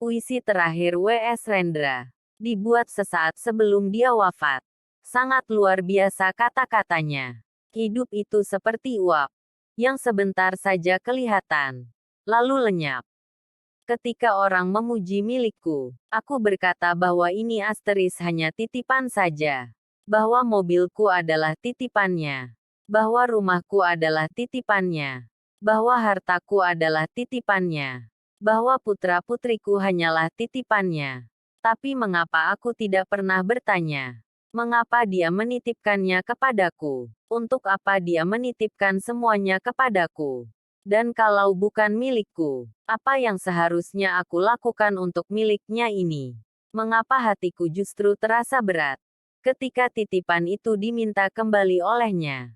Puisi terakhir W.S. Rendra. Dibuat sesaat sebelum dia wafat. Sangat luar biasa kata-katanya. Hidup itu seperti uap. Yang sebentar saja kelihatan. Lalu lenyap. Ketika orang memuji milikku, aku berkata bahwa ini asteris hanya titipan saja. Bahwa mobilku adalah titipannya. Bahwa rumahku adalah titipannya. Bahwa hartaku adalah titipannya. Bahwa putra-putriku hanyalah titipannya. Tapi mengapa aku tidak pernah bertanya? Mengapa dia menitipkannya kepadaku? Untuk apa dia menitipkan semuanya kepadaku? Dan kalau bukan milikku, apa yang seharusnya aku lakukan untuk miliknya ini? Mengapa hatiku justru terasa berat ketika titipan itu diminta kembali olehnya?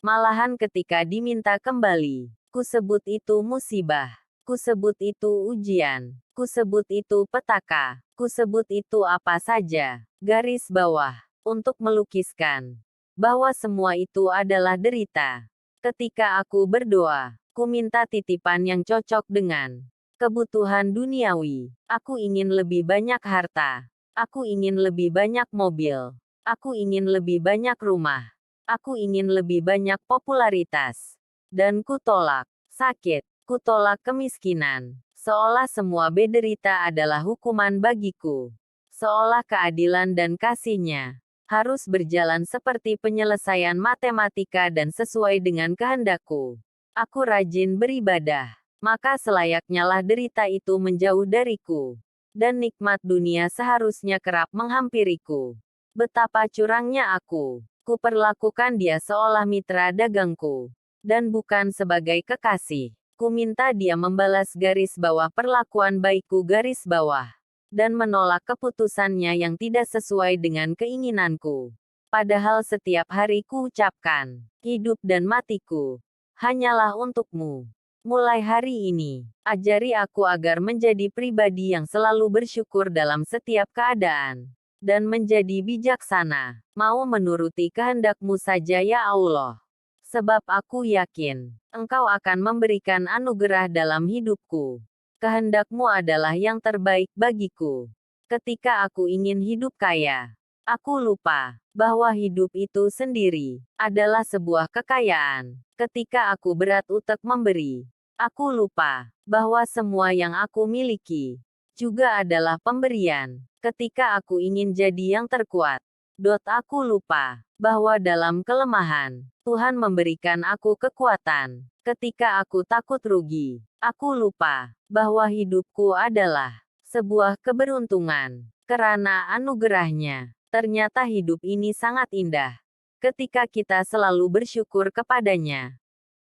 Malahan ketika diminta kembali, ku sebut itu musibah, ku sebut itu ujian, ku sebut itu petaka, ku sebut itu apa saja, garis bawah, untuk melukiskan bahwa semua itu adalah derita. Ketika aku berdoa, ku minta titipan yang cocok dengan kebutuhan duniawi. Aku ingin lebih banyak harta. Aku ingin lebih banyak mobil. Aku ingin lebih banyak rumah. Aku ingin lebih banyak popularitas. Dan ku tolak sakit. Ku tolak kemiskinan. Seolah semua derita adalah hukuman bagiku. Seolah keadilan dan kasihnya harus berjalan seperti penyelesaian matematika dan sesuai dengan kehendakku. Aku rajin beribadah, maka selayaknya lah derita itu menjauh dariku. Dan nikmat dunia seharusnya kerap menghampiriku. Betapa curangnya aku. Kuperlakukan dia seolah mitra dagangku. Dan bukan sebagai kekasih. Ku minta dia membalas garis bawah perlakuan baikku garis bawah. Dan menolak keputusannya yang tidak sesuai dengan keinginanku. Padahal setiap hari ku ucapkan, hidup dan matiku hanyalah untukmu. Mulai hari ini, ajari aku agar menjadi pribadi yang selalu bersyukur dalam setiap keadaan. Dan menjadi bijaksana, mau menuruti kehendakmu saja ya Allah. Sebab aku yakin, Engkau akan memberikan anugerah dalam hidupku. Kehendakmu adalah yang terbaik bagiku. Ketika aku ingin hidup kaya, aku lupa bahwa hidup itu sendiri adalah sebuah kekayaan. Ketika aku berat utek memberi, aku lupa bahwa semua yang aku miliki juga adalah pemberian. Ketika aku ingin jadi yang terkuat, aku lupa bahwa dalam kelemahan, Tuhan memberikan aku kekuatan. Ketika aku takut rugi, aku lupa bahwa hidupku adalah sebuah keberuntungan. Karena anugerahnya, ternyata hidup ini sangat indah. Ketika kita selalu bersyukur kepadanya.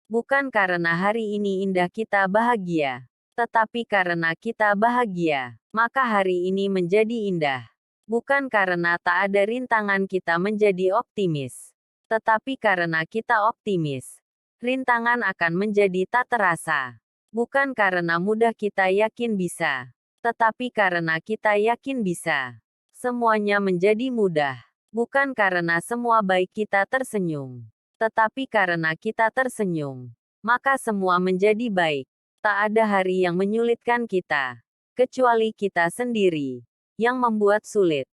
Bukan karena hari ini indah kita bahagia. Tetapi karena kita bahagia, maka hari ini menjadi indah. Bukan karena tak ada rintangan kita menjadi optimis. Tetapi karena kita optimis, rintangan akan menjadi tak terasa. Bukan karena mudah kita yakin bisa. Tetapi karena kita yakin bisa. Semuanya menjadi mudah. Bukan karena semua baik kita tersenyum. Tetapi karena kita tersenyum, maka semua menjadi baik. Tak ada hari yang menyulitkan kita. Kecuali kita sendiri. Yang membuat sulit.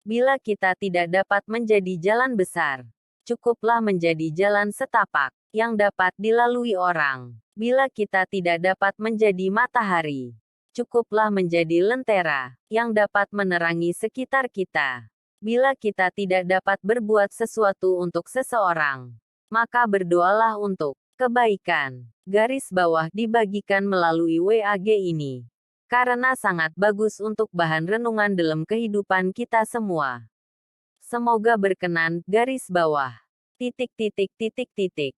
Bila kita tidak dapat menjadi jalan besar, cukuplah menjadi jalan setapak, yang dapat dilalui orang. Bila kita tidak dapat menjadi matahari, cukuplah menjadi lentera, yang dapat menerangi sekitar kita. Bila kita tidak dapat berbuat sesuatu untuk seseorang, maka berdoalah untuk kebaikan. Garis bawah dibagikan melalui WAG ini. Karena sangat bagus untuk bahan renungan dalam kehidupan kita semua. Semoga berkenan, garis bawah. Titik titik titik titik.